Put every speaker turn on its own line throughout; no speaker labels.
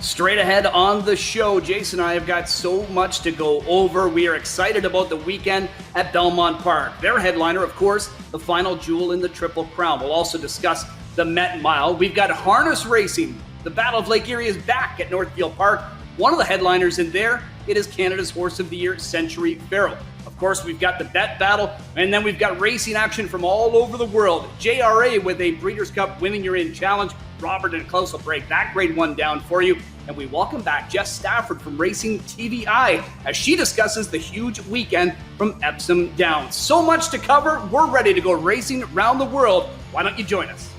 Straight ahead on the show, Jason and I have got so much to go over. We are excited about the weekend at Belmont Park. Their headliner, of course, the final jewel in the Triple Crown. We'll also discuss the Met Mile. We've got harness racing. The Battle of Lake Erie is back at Northfield Park. One of the headliners in there, it is Canada's Horse of the Year, Century Pharoah. Of course, we've got the bet battle, and then we've got racing action from all over the world. JRA with a Breeders' Cup Winning Your In Challenge. Robert and Klaus will break that grade one down for you. And we welcome back Jess Stafford from Racing TVi as she discusses the huge weekend from Epsom Downs. So much to cover. We're ready to go racing around the world. Why don't you join us?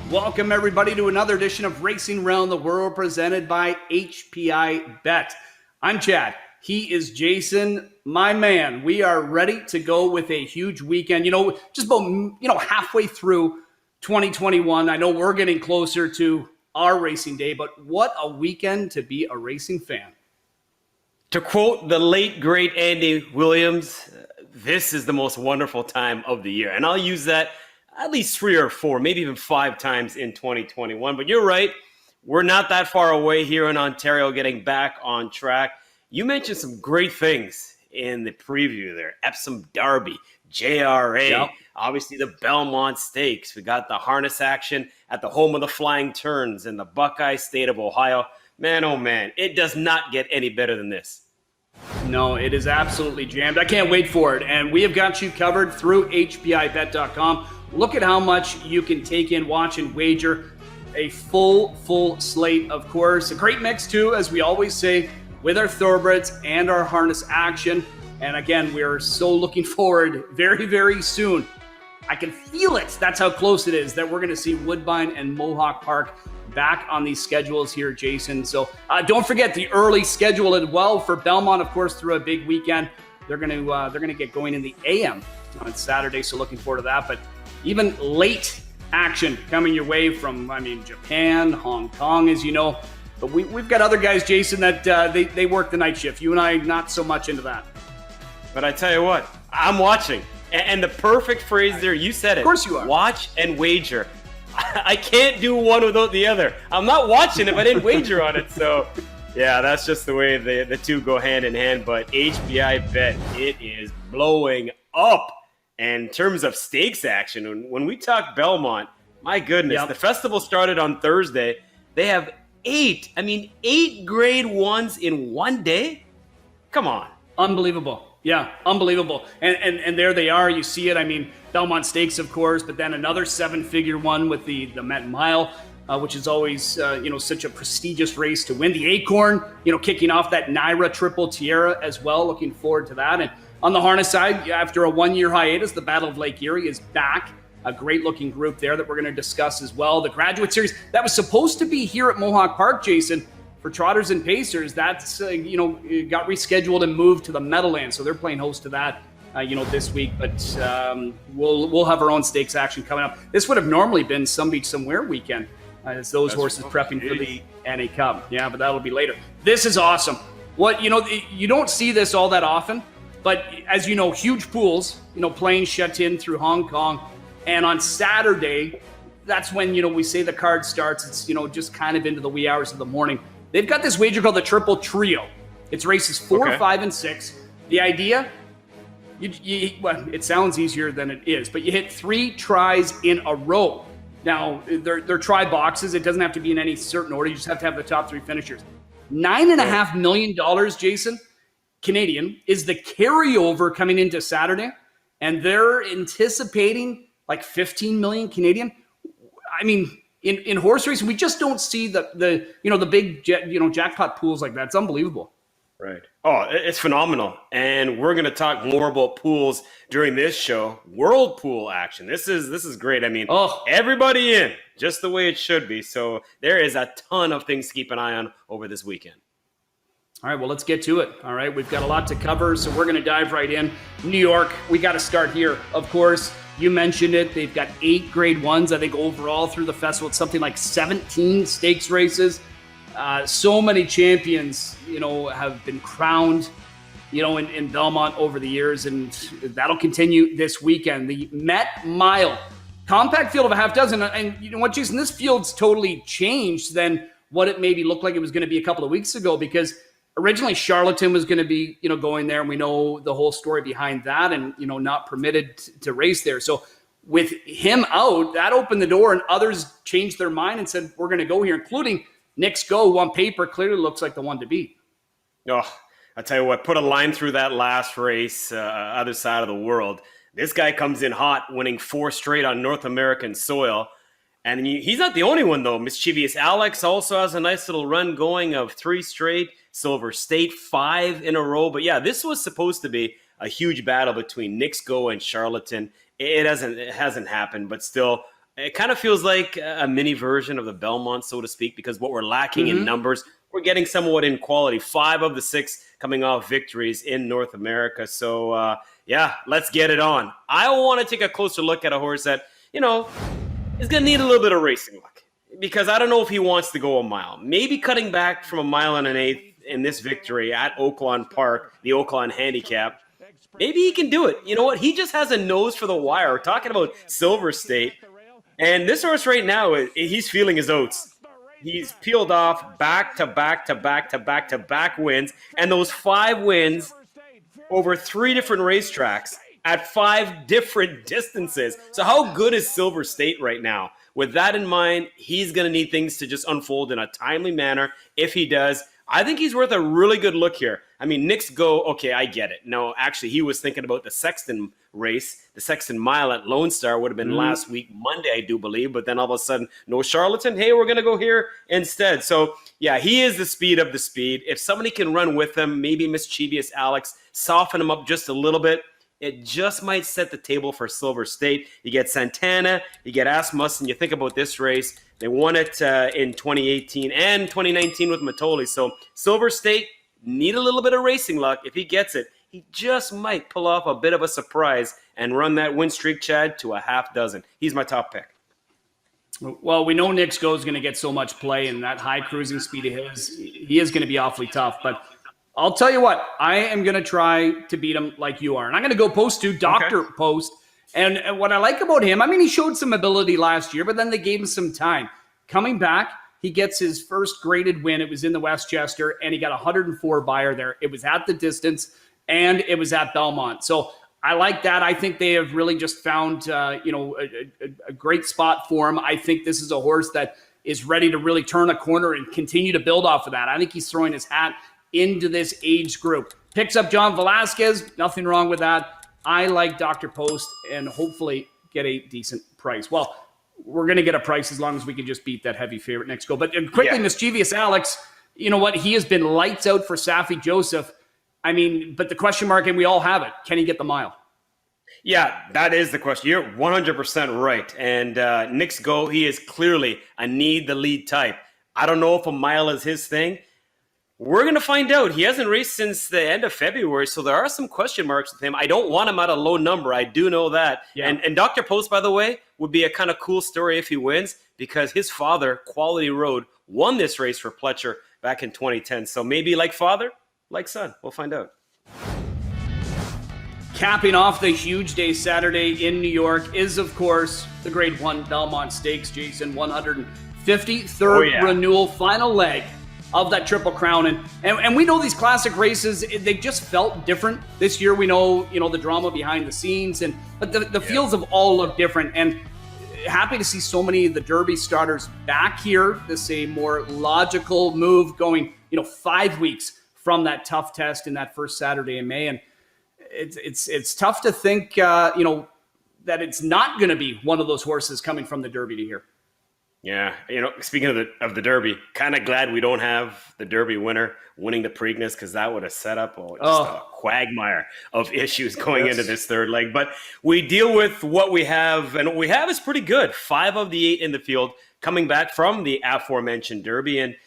Welcome, everybody, to another edition of Racing Around the World presented by HPI Bet. I'm Chad. He is Jason, my man. We are ready to go with a huge weekend. Just about halfway through 2021. I know we're getting closer to our racing day, but what a weekend to be a racing fan.
To quote the late, great Andy Williams, this is the most wonderful time of the year. And I'll use that at least 3 or 4, maybe even 5 times in 2021. But you're right. We're not that far away here in Ontario getting back on track. You mentioned some great things in the preview there. Epsom Derby, JRA, yep. Obviously the Belmont Stakes. We got the harness action at the home of the Flying Turns in the Buckeye State of Ohio. Man, oh man, it does not get any better than this.
No, it is absolutely jammed. I can't wait for it. And we have got you covered through HPIBet.com. Look at how much you can take in, watch, and wager. A full slate, of course. A great mix, too, as we always say, with our thoroughbreds and our harness action. And again, we are so looking forward very, very soon. I can feel it. That's how close it is that we're going to see Woodbine and Mohawk Park back on these schedules here, Jason. So don't forget the early schedule as well for Belmont, of course, through a big weekend. They're going to get going in the AM on Saturday. So looking forward to that. But even late action coming your way from, Japan, Hong Kong, as you know. But we've got other guys, Jason, that they work the night shift. You and I, not so much into that.
But I tell you what, I'm watching. And the perfect phrase there, you said it.
Of course you are.
Watch and wager. I can't do one without the other. I'm not watching if I didn't wager on it. So, yeah, that's just the way the two go hand in hand. But HPI Bet, it is blowing up. And in terms of stakes action, when we talk Belmont, my goodness, yep. The festival started on Thursday. They have 8 grade ones in one day? Come on.
Unbelievable. Yeah, unbelievable. And there they are. You see it. Belmont Stakes, of course, but then another 7-figure one with the Met Mile, which is always, such a prestigious race to win. The Acorn, kicking off that Naira Triple Tierra as well. Looking forward to that. And on the harness side, after a 1-year hiatus, the Battle of Lake Erie is back. A great-looking group there that we're going to discuss as well. The Graduate Series, that was supposed to be here at Mohawk Park, Jason, for Trotters and Pacers. That's, got rescheduled and moved to the Meadowlands, so they're playing host to that, this week. But we'll have our own stakes action coming up. This would have normally been Some Beach Somewhere weekend, as those horses prepping for the NA Cup. Yeah, but that'll be later. This is awesome. You don't see this all that often, but as you know, huge pools, planes shut in through Hong Kong. And on Saturday, that's when, we say the card starts. It's, just kind of into the wee hours of the morning. They've got this wager called the Triple Trio. It's races 4, 5, and 6. The idea, it sounds easier than it is, but you hit 3 tries in a row. Now, they're try boxes. It doesn't have to be in any certain order. You just have to have the top 3 finishers. $9.5 million, Jason, Canadian, is the carryover coming into Saturday. And they're anticipating like 15 million Canadian. In horse racing, we just don't see the big jackpot pools like that. It's unbelievable.
Right. Oh, it's phenomenal. And we're going to talk more about pools during this show. World pool action. This is great. Everybody in, just the way it should be. So there is a ton of things to keep an eye on over this weekend.
All right, well, let's get to it. All right, we've got a lot to cover, so we're going to dive right in. New York, we got to start here. Of course, you mentioned it. They've got 8 grade ones, I think, overall through the festival. It's something like 17 stakes races. So many champions, have been crowned, in Belmont over the years, and that'll continue this weekend. The Met Mile Compact field of a half dozen. And you know what, Jason, this field's totally changed than what it maybe looked like it was going to be a couple of weeks ago, because originally Charlatan was going to be, going there, and we know the whole story behind that, and, not permitted to race there. So with him out, that opened the door, and others changed their mind and said, we're going to go here, including Nick's Go, who on paper clearly looks like the one to beat.
Oh, I'll tell you what, put a line through that last race, other side of the world. This guy comes in hot, winning 4 straight on North American soil. And he's not the only one, though. Mischievous Alex also has a nice little run going of 3 straight. Silver State, 5 in a row. But yeah, this was supposed to be a huge battle between Nick's Go and Charlatan. It hasn't happened, but still, it kind of feels like a mini version of the Belmont, so to speak, because what we're lacking in numbers, we're getting somewhat in quality. 5 of the 6 coming off victories in North America. So, yeah, let's get it on. I want to take a closer look at a horse that, is going to need a little bit of racing luck, because I don't know if he wants to go a mile. Maybe cutting back from 1 1/8 in this victory at Oaklawn Park, the Oaklawn Handicap. Maybe he can do it. You know what? He just has a nose for the wire. We're talking about Silver State. And this horse right now, he's feeling his oats. He's peeled off back-to-back wins. And those 5 wins over 3 different racetracks at 5 different distances. So how good is Silver State right now? With that in mind, he's going to need things to just unfold in a timely manner. If he does, I think he's worth a really good look here. I mean, Nick's Go, okay, I get it. No, actually, he was thinking about the Sexton race. The Sexton Mile at Lone Star would have been last week, Monday, I do believe. But then all of a sudden, no Charlatan. Hey, we're going to go here instead. So, yeah, he is the speed of the speed. If somebody can run with him, maybe Mischievous Alex, soften him up just a little bit, it just might set the table for Silver State. You get Santana, you get Asmussen. You think about this race. They won it in 2018 and 2019 with Matoli. So Silver State need a little bit of racing luck. If he gets it, he just might pull off a bit of a surprise and run that win streak, Chad, to a half dozen. He's my top pick.
Well, we know Nick's Go is going to get so much play, and that high cruising speed of his, he is going to be awfully tough. But I'll tell you what, I am going to try to beat him like you are. And I'm going to go Post 2, Dr. Post. And what I like about him, I mean, he showed some ability last year, but then they gave him some time. Coming back, he gets his first graded win. It was in the Westchester, and he got 104 buyer there. It was at the distance, and it was at Belmont. So I like that. I think they have really just found, a great spot for him. I think this is a horse that is ready to really turn a corner and continue to build off of that. I think he's throwing his hat into this age group. Picks up John Velasquez. Nothing wrong with that. I like Dr. Post and hopefully get a decent price. Well, we're going to get a price as long as we can just beat that heavy favorite Nick's Go. But quickly, Mischievous Alex, you know what? He has been lights out for Safi Joseph. I mean, but the question mark, and we all have it, can he get the mile?
Yeah, that is the question. You're 100% right. And Nick's Go, he is clearly a need the lead type. I don't know if a mile is his thing. We're going to find out. He hasn't raced since the end of February, so there are some question marks with him. I don't want him at a low number. I do know that. Yeah. And Dr. Post, by the way, would be a kind of cool story if he wins, because his father, Quality Road, won this race for Pletcher back in 2010. So maybe like father, like son. We'll find out.
Capping off the huge day Saturday in New York is, of course, the Grade 1 Belmont Stakes, Jason, 153rd renewal, final leg of that Triple Crown. And we know these classic races, they just felt different. This year we know, the drama behind the scenes, but the fields have all looked different. And happy to see so many of the Derby starters back here. This is a more logical move going, 5 weeks from that tough test in that first Saturday in May. And it's tough to think, that it's not going to be one of those horses coming from the Derby to here.
Yeah, speaking of the Derby, kind of glad we don't have the Derby winner winning the Preakness, because that would have set up a quagmire of issues going into this third leg. But we deal with what we have, and what we have is pretty good. 5 of the 8 in the field coming back from the aforementioned Derby, and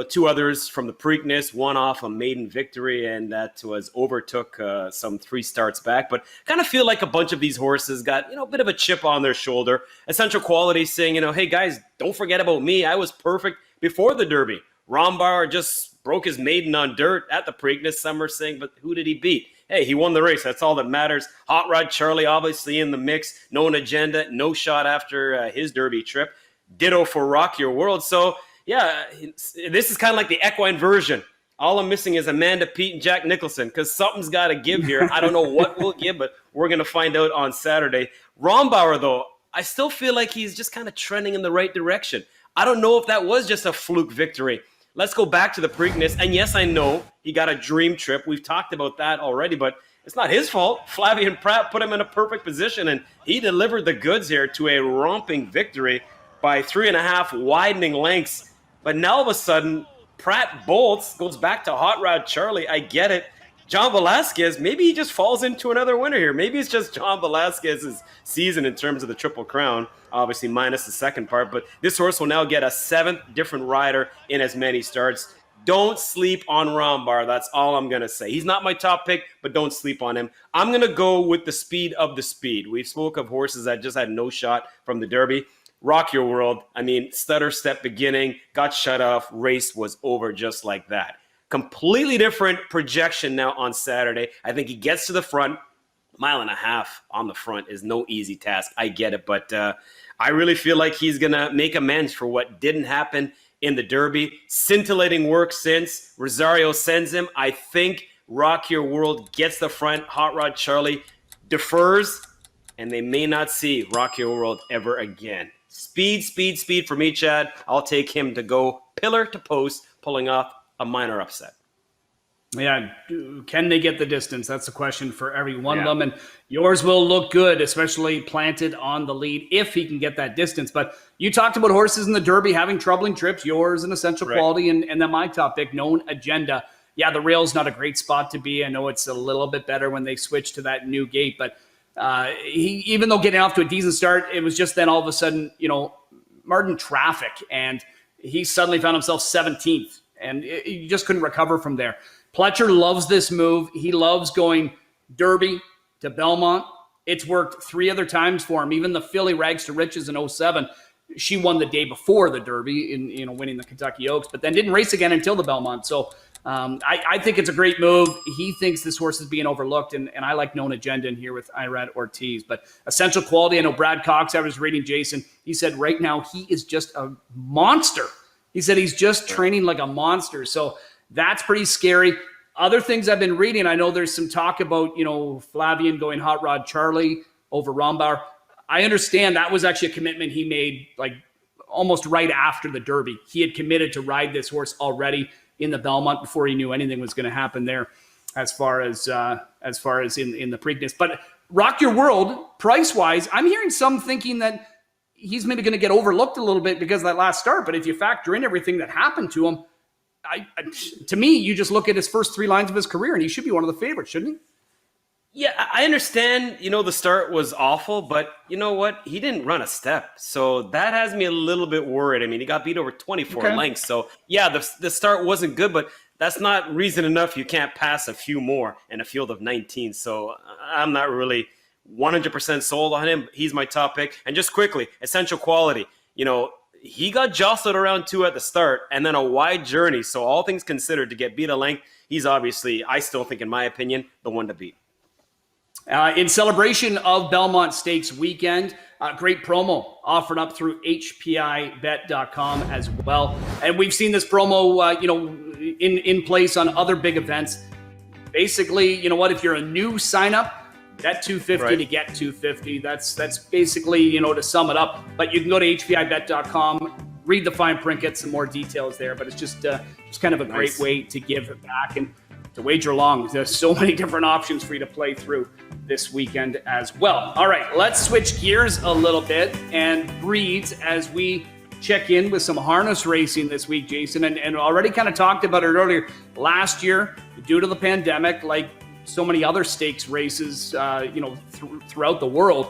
2 others from the Preakness, one off a maiden victory, and that was overtook some 3 starts back. But kind of feel like a bunch of these horses got, a bit of a chip on their shoulder. Essential Quality saying, hey guys, don't forget about me. I was perfect before the Derby. ROMBAUER just broke his maiden on dirt at the Preakness. Some are saying, but who did he beat? hey, he won the race. That's all that matters. Hot Rod Charlie, obviously in the mix. No agenda, no shot after his Derby trip. Ditto for Rock Your World. So, yeah, this is kind of like the equine version. All I'm missing is Amanda Peet and Jack Nicholson because something's got to give here. I don't know what will give, but we're going to find out on Saturday. Rombauer, though, I still feel like he's just kind of trending in the right direction. I don't know if that was just a fluke victory. Let's go back to the Preakness. And yes, I know he got a dream trip. We've talked about that already, but it's not his fault. Flavien Prat put him in a perfect position, and he delivered the goods here to a romping victory by 3.5 widening lengths. But now all of a sudden, Prat bolts, goes back to Hot Rod Charlie. I get it. John Velasquez, maybe he just falls into another winner here. Maybe it's just John Velasquez's season in terms of the Triple Crown, obviously minus the second part. But this horse will now get a 7th different rider in as many starts. Don't sleep on Rombauer. That's all I'm going to say. He's not my top pick, but don't sleep on him. I'm going to go with the speed of the speed. We spoke of horses that just had no shot from the Derby. Rock Your World. I mean, stutter step beginning, got shut off, race was over just like that. Completely different projection now on Saturday. I think he gets to the front. 1.5 miles on the front is no easy task. I get it, but I really feel like he's going to make amends for what didn't happen in the Derby. Scintillating work since. Rosario sends him. I think Rock Your World gets the front. Hot Rod Charlie defers, and they may not see Rock Your World ever again. Speed, speed, speed for me, Chad. I'll take him to go pillar to post, pulling off a minor upset.
Yeah, can they get the distance? That's the question for every one of them. And yours will look good, especially planted on the lead, if he can get that distance. But you talked about horses in the Derby having troubling trips. Yours an Essential Quality, and then my top pick, Known Agenda. Yeah, the rail's not a great spot to be. I know it's a little bit better when they switch to that new gate, but he, even though getting off to a decent start, it was just then all of a sudden, Martin traffic, and he suddenly found himself 17th. And you just couldn't recover from there. Pletcher loves this move. He loves going Derby to Belmont. It's worked 3 other times for him. Even the filly Rags to Riches in 07, she won the day before the Derby in winning the Kentucky Oaks, but then didn't race again until the Belmont. So I think it's a great move. He thinks this horse is being overlooked, and I like Known Agenda in here with Irad Ortiz. But Essential Quality, I know Brad Cox, I was reading Jason, he said right now he is just a monster. He said he's just training like a monster. So that's pretty scary. Other things I've been reading, I know there's some talk about, Flavien going Hot Rod Charlie over Rombauer. I understand that was actually a commitment he made like almost right after the Derby. He had committed to ride this horse already in the Belmont before he knew anything was going to happen there as far as in the Preakness. But Rock Your World, price-wise, I'm hearing some thinking that he's maybe going to get overlooked a little bit because of that last start. But if you factor in everything that happened to him, to me, you just look at his first 3 lines of his career, and he should be one of the favorites, shouldn't he?
Yeah, I understand, the start was awful, but you know what? He didn't run a step. So that has me a little bit worried. I mean, he got beat over 24 lengths. So yeah, the start wasn't good, but that's not reason enough. You can't pass a few more in a field of 19. So I'm not really 100% sold on him. He's my top pick. And just quickly, Essential Quality, he got jostled around 2 at the start and then a wide journey. So all things considered, to get beat a length, he's obviously, I still think, in my opinion, the one to beat.
In celebration of Belmont Stakes weekend, great promo offered up through HPIBet.com as well. And we've seen this promo, in place on other big events. Basically, you know what? If you're a new sign-up, bet $250 to get $250. That's basically, to sum it up. But you can go to HPIBet.com, read the fine print, get some more details there. But it's just kind of a great way to give it back and to wager along. There's so many different options for you to play through this weekend as well. All right, let's switch gears a little bit and breeds as we check in with some harness racing this week, Jason. And already kind of talked about it earlier. Last year, due to the pandemic, like so many other stakes races, throughout the world,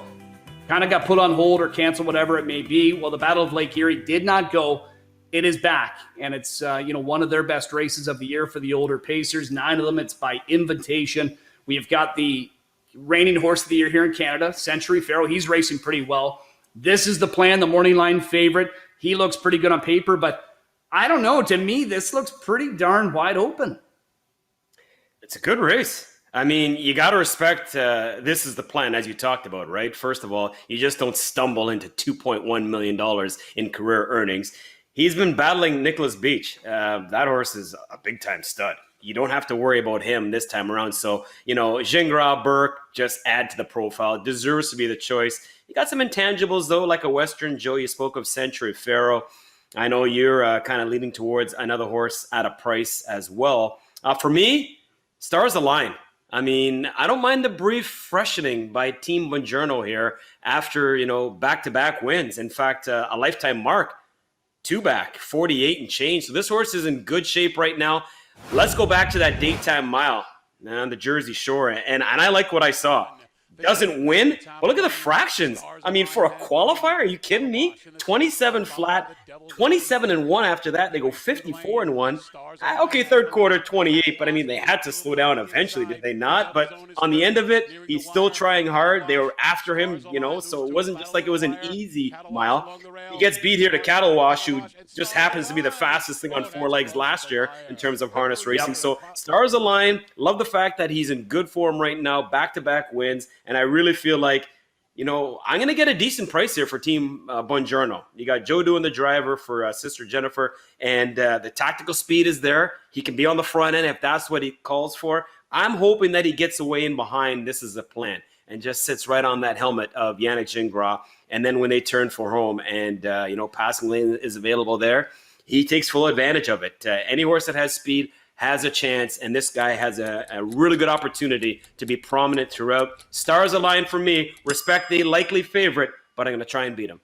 kind of got put on hold or canceled, whatever it may be. Well, the Battle of Lake Erie did not go. It is back, and it's one of their best races of the year for the older pacers. 9 of them, it's by invitation. We have got the reigning horse of the year here in Canada, Century Pharaoh. He's racing pretty well. This is the plan, the morning line favorite. He looks pretty good on paper, but I don't know. To me, this looks pretty darn wide open.
It's a good race. I mean, you got to respect this is the plan, as you talked about, right? First of all, you just don't stumble into $2.1 million in career earnings. He's been battling Nicholas Beach. That horse is a big-time stud. You don't have to worry about him this time around. So, you know, Gingras, Burke, just add to the profile. Deserves to be the choice. You got some intangibles, though, like a Western Joe. You spoke of Century Pharaoh. I know you're kind of leaning towards another horse at a price as well. For me, stars align. I mean, I don't mind the brief freshening by Team Buongiorno here after, you know, back-to-back wins. In fact, a lifetime mark, 2-back, 48 and change. So this horse is in good shape right now. Let's go back to that daytime mile on the Jersey Shore. And I like what I saw. Doesn't win, but look at the fractions. I mean, for a qualifier, are you kidding me? 27 flat, 27-1 after that. They go 54-1. Okay, third quarter, 28, but I mean, they had to slow down eventually, did they not? But on the end of it, he's still trying hard. They were after him, you know, so it wasn't just like it was an easy mile. He gets beat here to Cattle Wash, who just happens to be the fastest thing on 4 legs last year in terms of harness racing. So stars align. Love the fact that he's in good form right now, back-to-back wins. And I really feel like, you know, I'm going to get a decent price here for Team Buongiorno. You got Joe doing the driver for Sister Jennifer, and the tactical speed is there. He can be on the front end if that's what he calls for. I'm hoping that he gets away in behind. This is the plan, and just sits right on that helmet of Yannick Gingras. And then when they turn for home and, you know, passing lane is available there, he takes full advantage of it. Any horse that has speed has a chance, and this guy has a really good opportunity to be prominent throughout. Stars align for me. Respect the likely favorite, but I'm going to try and beat him.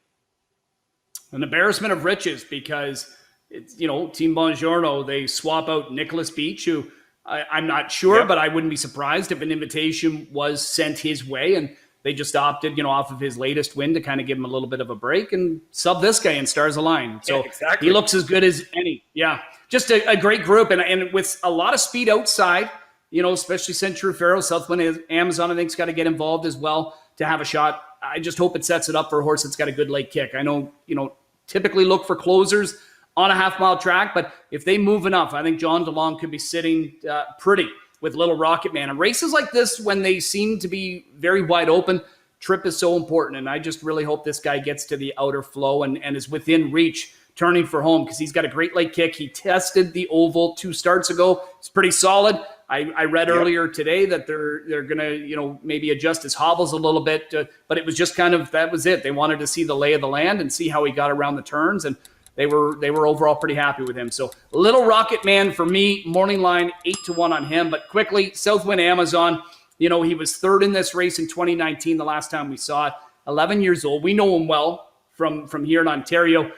An embarrassment of riches because, it's, you know, Team Buongiorno, they swap out Nicholas Beach, who I'm not sure, but I wouldn't be surprised if an invitation was sent his way, and they just opted, you know, off of his latest win to kind of give him a little bit of a break and sub this guy in Stars Align. So he looks as good as any. Yeah, just a great group. And with a lot of speed outside, you know, especially Century Pharaoh, Southwind Amazon, I think, has got to get involved as well to have a shot. I just hope it sets it up for a horse that's got a good late kick. I know, you know, typically look for closers on a half-mile track, but if they move enough, I think John DeLong could be sitting pretty with Little Rocket Man. And races like this, when they seem to be very wide open, trip is so important. And I just really hope this guy gets to the outer flow and is within reach turning for home, because he's got a great late kick. He tested the oval 2 starts ago. It's pretty solid. I read earlier today that they're going to, you know, maybe adjust his hobbles a little bit, but it was just kind of, that was it. They wanted to see the lay of the land and see how he got around the turns, and they were overall pretty happy with him. So Little Rocket Man for me, morning line 8-1 on him. But quickly, Southwind Amazon, you know, he was third in this race in 2019, the last time we saw it. 11 years old. We know him well from here in Ontario.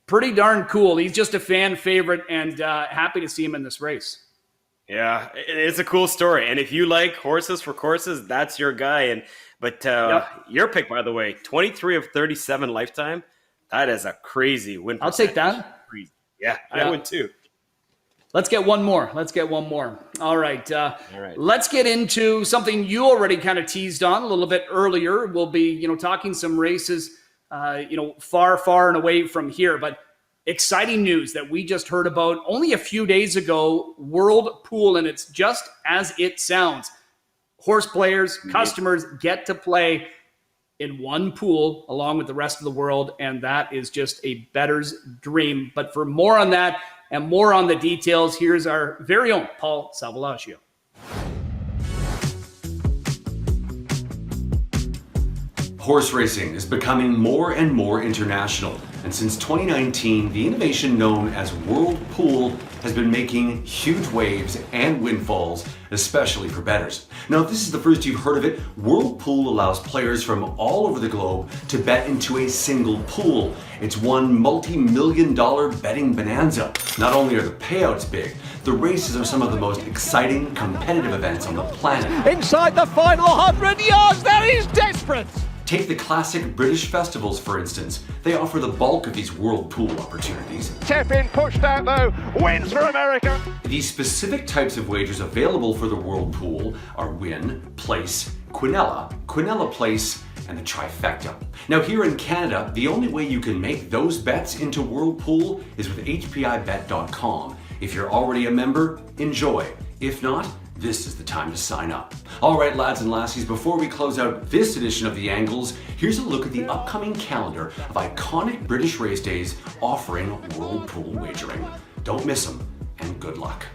Pretty darn cool. He's just a fan favorite, and happy to see him in this race. Yeah,
it's a cool story. And if you like horses for courses, that's your guy. But your pick, by the way, 23 of 37 lifetime. That is a crazy win percentage.
I'll take that.
Yeah, I would too.
Let's get one more. All right. Let's get into something you already kind of teased on a little bit earlier. We'll be, you know, talking some races, you know, far and away from here. But exciting news that we just heard about only a few days ago, World Pool, and it's just as it sounds. Horse players, customers get to play in one pool along with the rest of the world, and that is just a bettor's dream. But for more on that and more on the details, here's our very own Paul Salvalascio.
Horse racing is becoming more and more international, and since 2019, the innovation known as World Pool has been making huge waves and windfalls, especially for bettors. Now, if this is the first you've heard of it, World Pool allows players from all over the globe to bet into a single pool. It's one multi-million-dollar betting bonanza. Not only are the payouts big, the races are some of the most exciting competitive events on the planet.
Inside the final 100 yards, there is desperate!
Take the classic British festivals, for instance. They offer the bulk of these World Pool opportunities.
Tap-in, pushed out though, wins for America!
The specific types of wagers available for the World Pool are win, place, quinella, quinella place, and the trifecta. Now here in Canada, the only way you can make those bets into World Pool is with HPIBet.com. If you're already a member, enjoy. If not, this is the time to sign up. All right, lads and lassies, before we close out this edition of The Angles, here's a look at the upcoming calendar of iconic British race days offering World Pool wagering. Don't miss them, and good luck.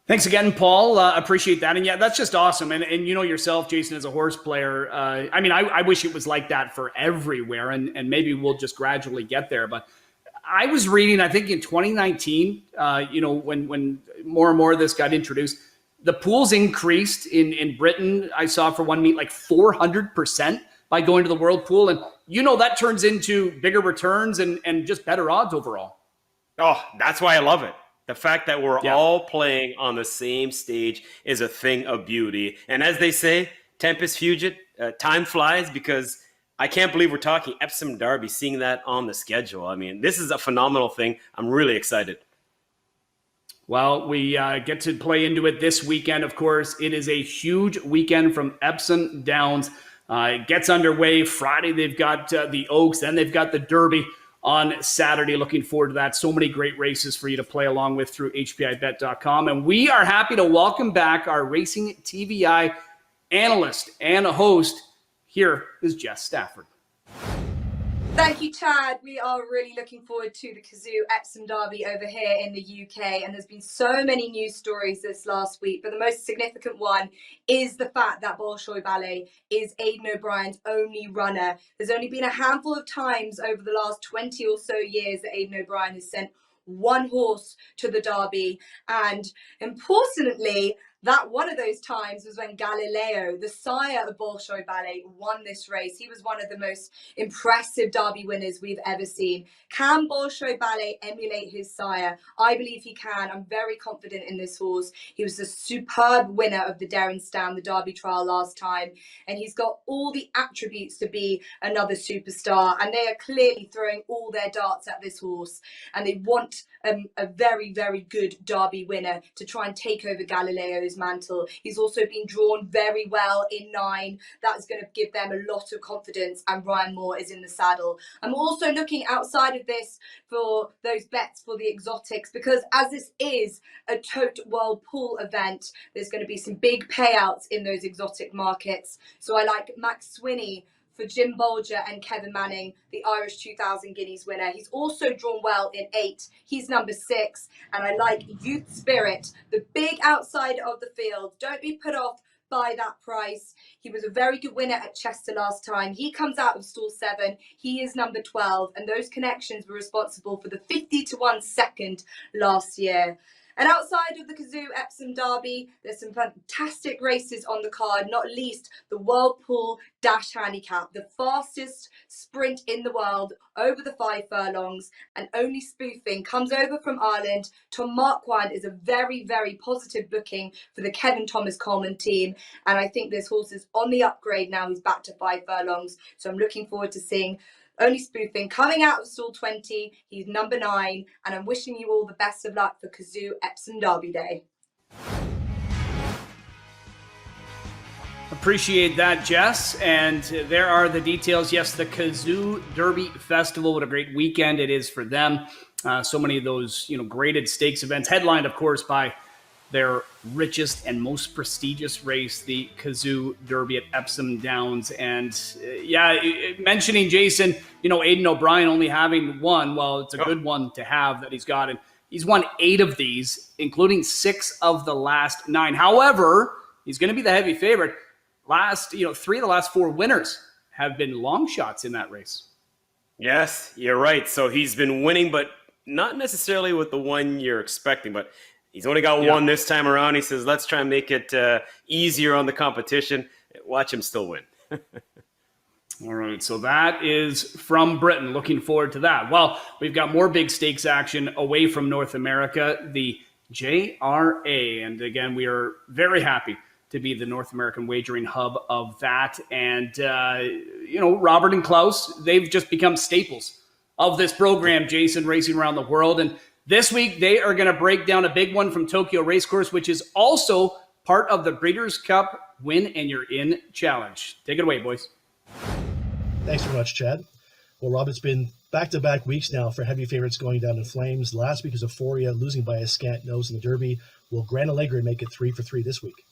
Thanks again, Paul. Appreciate that. And yeah, that's just awesome. And you know yourself, Jason, as a horse player, I mean, I wish it was like that for everywhere, and maybe we'll just gradually get there. But I was reading, I think in 2019, when more and more of this got introduced, the pools increased in Britain. I saw for one meet like 400% by going to the World Pool. And, that turns into bigger returns and just better odds overall.
Oh, that's why I love it. The fact that we're all playing on the same stage is a thing of beauty. And as they say, Tempus Fugit, time flies, because I can't believe we're talking Epsom Derby, seeing that on the schedule. I mean, this is a phenomenal thing. I'm really excited.
Well, we get to play into it this weekend, of course. It is a huge weekend from Epsom Downs. It gets underway Friday. They've got the Oaks, then they've got the Derby on Saturday. Looking forward to that. So many great races for you to play along with through HPIBet.com. And we are happy to welcome back our Racing TVi analyst and a host. Here is Jess Stafford.
Thank you, Chad. We are really looking forward to the Kazoo Epsom Derby over here in the UK. And there's been so many news stories this last week, but the most significant one is the fact that BOLSHOI Ballet is Aidan O'Brien's only runner. There's only been a handful of times over the last 20 or so years that Aidan O'Brien has sent one horse to the Derby. And importantly, that one of those times was when Galileo, the sire of Bolshoi Ballet, won this race. He was one of the most impressive Derby winners we've ever seen. Can Bolshoi Ballet emulate his sire? I believe he can. I'm very confident in this horse. He was a superb winner of the Darren Stam, the Derby trial last time. And he's got all the attributes to be another superstar. And they are clearly throwing all their darts at this horse. And they want a very, very good Derby winner to try and take over Galileo's mantle. He's also been drawn very well in 9. That's going to give them a lot of confidence, and Ryan Moore is in the saddle. I'm also looking outside of this for those bets for the exotics, because as this is a tote world pool event, there's going to be some big payouts in those exotic markets. So I like Max SWINEY for Jim Bolger and Kevin Manning, the Irish 2000 Guineas winner. He's also drawn well in 8. He's number 6. And I like Youth Spirit, the big outsider of the field. Don't be put off by that price. He was a very good winner at Chester last time. He comes out of stall 7. He is number 12. And those connections were responsible for the 50-1 second last year. And outside of the Kazoo Epsom Derby, there's some fantastic races on the card, not least the World Pool Dash Handicap, the fastest sprint in the world over the 5 furlongs, and only Spoofing comes over from Ireland. Tom Marquand is a very, very positive booking for the Kevin Thomas Coleman team, and I think this horse is on the upgrade now. He's back to 5 furlongs, so I'm looking forward to seeing only Spoofing coming out of stall 20. He's number 9, and I'm wishing you all the best of luck for Kazoo Epsom Derby Day.
Appreciate that, Jess. And there are the details. Yes, the Kazoo Derby Festival, what a great weekend it is for them. So many of those, graded stakes events, headlined, of course, by their richest and most prestigious race, the Kazoo Derby at Epsom Downs. And mentioning Jason, Aidan O'Brien only having one. Well, it's a good one to have that he's got. And he's won 8 of these, including 6 of the last 9. However, he's going to be the heavy favorite. 3 of the last 4 winners have been long shots in that race.
Yes, you're right. So he's been winning, but not necessarily with the one you're expecting, but he's only got one this time around. He says, let's try and make it easier on the competition. Watch him still win.
All right, so that is from Britain. Looking forward to that. Well, we've got more big stakes action away from North America, the JRA. And again, we are very happy to be the North American wagering hub of that. And, Robert and Klaus, they've just become staples of this program, Jason, racing around the world. And This week, they are going to break down a big one from Tokyo Racecourse, which is also part of the Breeders' Cup Win and You're In Challenge. Take it away, boys.
Thanks very much, Chad. Well, Rob, it's been back-to-back weeks now for heavy favorites going down in flames. Last week was Euphoria losing by a scant nose in the Derby. Will Grand Alegre make it 3 for 3 this week?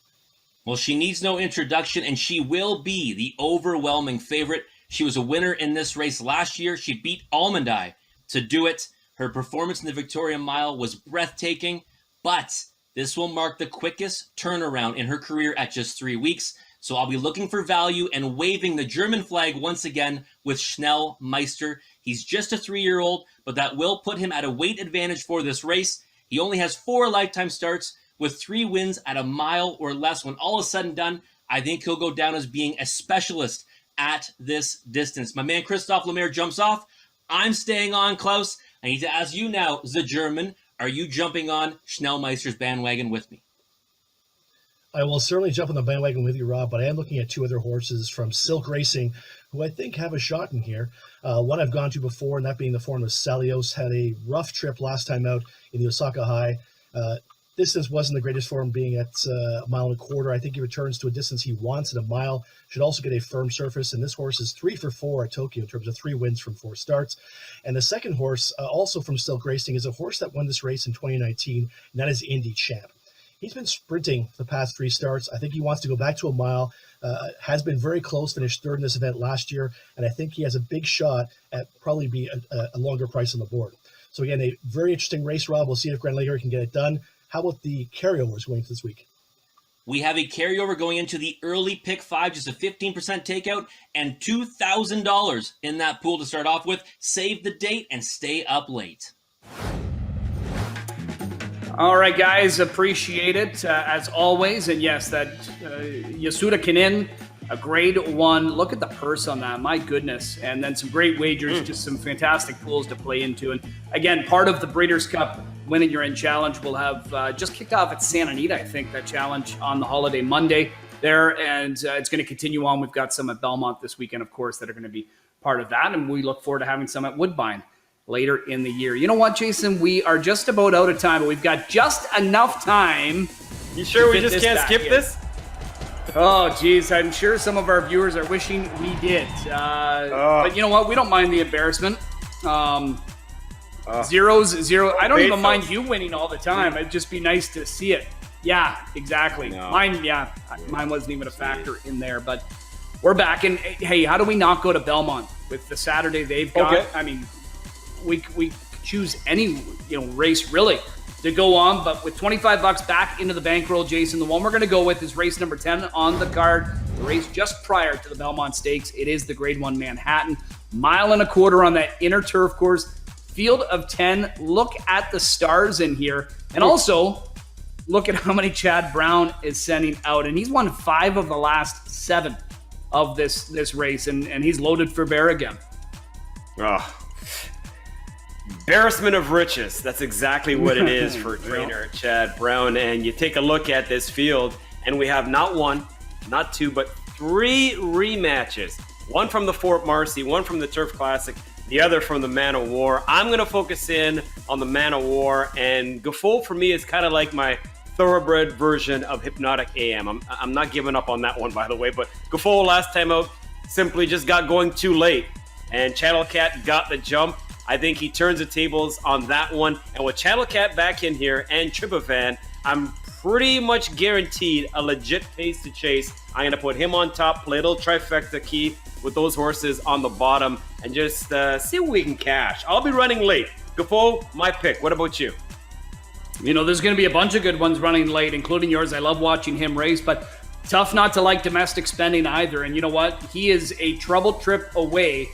Well, she needs no introduction, and she will be the overwhelming favorite. She was a winner in this race last year. She beat Almond Eye to do it. Her performance in the Victoria Mile was breathtaking, but this will mark the quickest turnaround in her career at just 3 weeks. So I'll be looking for value and waving the German flag once again with SCHNELL MEISTER. He's just a 3-year-old, but that will put him at a weight advantage for this race. He only has 4 lifetime starts with 3 wins at a mile or less. When all is said and done, I think he'll go down as being a specialist at this distance. My man Christophe Lemaire jumps off. I'm staying on, Klaus. I need to ask you now, the German, are you jumping on SCHNELL MEISTER's bandwagon with me?
I will certainly jump on the bandwagon with you, Rob, but I am looking at 2 other horses from Silk Racing who I think have a shot in here. One I've gone to before, and that being the form of Salios. Had a rough trip last time out in the Osaka High. Distance wasn't the greatest for him, being at a mile and a quarter. I think he returns to a distance he wants at a mile. Should also get a firm surface, and this horse is 3 for 4 at Tokyo in terms of 3 wins from 4 starts. And the second horse, also from Silk Racing, is a horse that won this race in 2019, and that is INDY Champ. He's been sprinting the past 3 starts. I think he wants to go back to a mile. Has been very close, finished 3rd in this event last year, and I think he has a big shot at probably be a longer price on the board. So again, a very interesting race, Rob. We'll see if Grand Alegre can get it done. How about the carryovers going into this week?
We have a carryover going into the early pick 5, just a 15% takeout, and $2,000 in that pool to start off with. Save the date and stay up late.
All right, guys, appreciate it as always. And yes, that Yasuda KINEN, a grade 1. Look at the purse on that, my goodness. And then some great wagers, just some fantastic pools to play into. And again, part of the Breeders' Cup Win and You're In Challenge will have just kicked off at Santa Anita, I think, that challenge on the holiday Monday there. And it's going to continue on. We've got some at Belmont this weekend, of course, that are going to be part of that. And we look forward to having some at Woodbine later in the year. You know what, Jason? We are just about out of time, but we've got just enough time.
You sure we just can't skip this?
Oh, geez. I'm sure some of our viewers are wishing we did. But you know what? We don't mind the embarrassment. 0-0. I don't even mind you winning all the time. It'd just be nice to see it. Yeah, exactly.
No.
Mine wasn't even a factor in there. But we're back. And hey, how do we not go to Belmont with the Saturday they've got?
Okay.
I mean, we choose any race really to go on, but with $25 back into the bankroll, Jason, the one we're going to go with is race number 10 on the card, the race just prior to the Belmont Stakes. It is the Grade 1 Manhattan, 1.25 miles on that inner turf course, field of 10. Look at the stars in here, and also look at how many Chad Brown is sending out, and he's won 5 of the last 7 of this race, and he's loaded for bear again.
Embarrassment of riches. That's exactly what it is for trainer Chad Brown. And you take a look at this field, and we have not 1, not 2, but 3 rematches. One from the Fort Marcy, one from the Turf Classic, the other from the Man of War. I'm going to focus in on the Man of War, and Gaffol for me is kind of like my thoroughbred version of Hypnotic AM. I'm not giving up on that one, by the way, but Gaffol last time out simply just got going too late, and Channel Cat got the jump. I think he turns the tables on that one. And with Channel Cat back in here and Tripovan, I'm pretty much guaranteed a legit pace to chase. I'm going to put him on top, play a little trifecta key with those horses on the bottom, and just see what we can cash. I'll be running late. Gaffol, my pick. What about you?
There's going to be a bunch of good ones running late, including yours. I love watching him race, but tough not to like domestic spending either. And you know what? He is a trouble trip away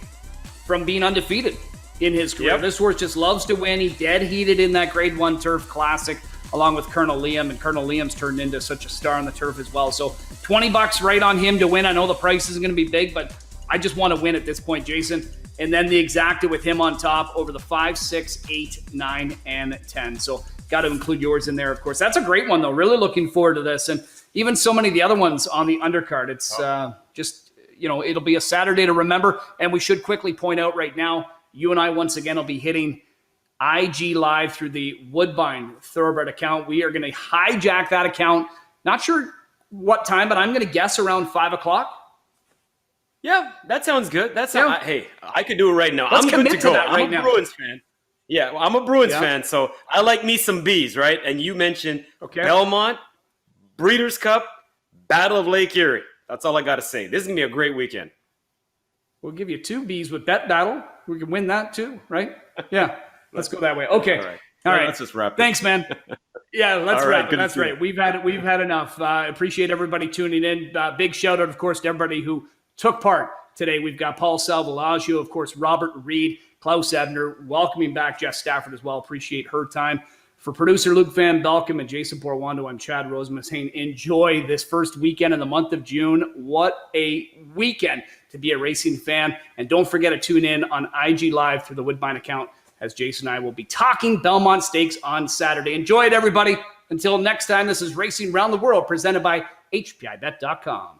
from being undefeated in his career.
Yep.
This horse just loves to win. He dead heated in that Grade 1 Turf Classic along with Colonel Liam, and Colonel Liam's turned into such a star on the turf as well. So $20 right on him to win. I know the price isn't going to be big, but I just want to win at this point, Jason. And then the exacta with him on top over the 5, 6, 8, 9, and 10. So got to include yours in there, of course. That's a great one, though. Really looking forward to this. And even so many of the other ones on the undercard. It's just, it'll be a Saturday to remember. And we should quickly point out right now, you and I, once again, will be hitting IG Live through the Woodbine Thoroughbred account. We are going to hijack that account. Not sure what time, but I'm going to guess around 5 o'clock.
Yeah, that sounds good. Hey, I could do it right now.
Let's
I'm good to
commit to
go.
that right
I'm a
now.
Bruins fan. Yeah, well, I'm a Bruins fan, so I like me some bees, right? And you mentioned Belmont, Breeders' Cup, Battle of Lake Erie. That's all I got to say. This is going to be a great weekend.
We'll give you 2 Bs with Bet Battle. We can win that too, right? Yeah, let's go that way. Okay. All right.
Let's just wrap it.
Thanks, man. Yeah, let's
All right,
wrap it.
good to
That's
see
right.
you.
We've had enough. Appreciate everybody tuning in. Big shout out, of course, to everybody who took part today. We've got Paul Salvalaggio, of course, Robert Reed, Klaus Ebner, welcoming back Jess Stafford as well. Appreciate her time. For producer Luke Van Belcom and Jason Portuondo, I'm Chad Roseman saying enjoy this first weekend in the month of June. What a weekend to be a racing fan. And don't forget to tune in on IG Live through the Woodbine account as Jason and I will be talking Belmont Stakes on Saturday. Enjoy it, everybody. Until next time, this is Racing Around the World presented by HPIBet.com.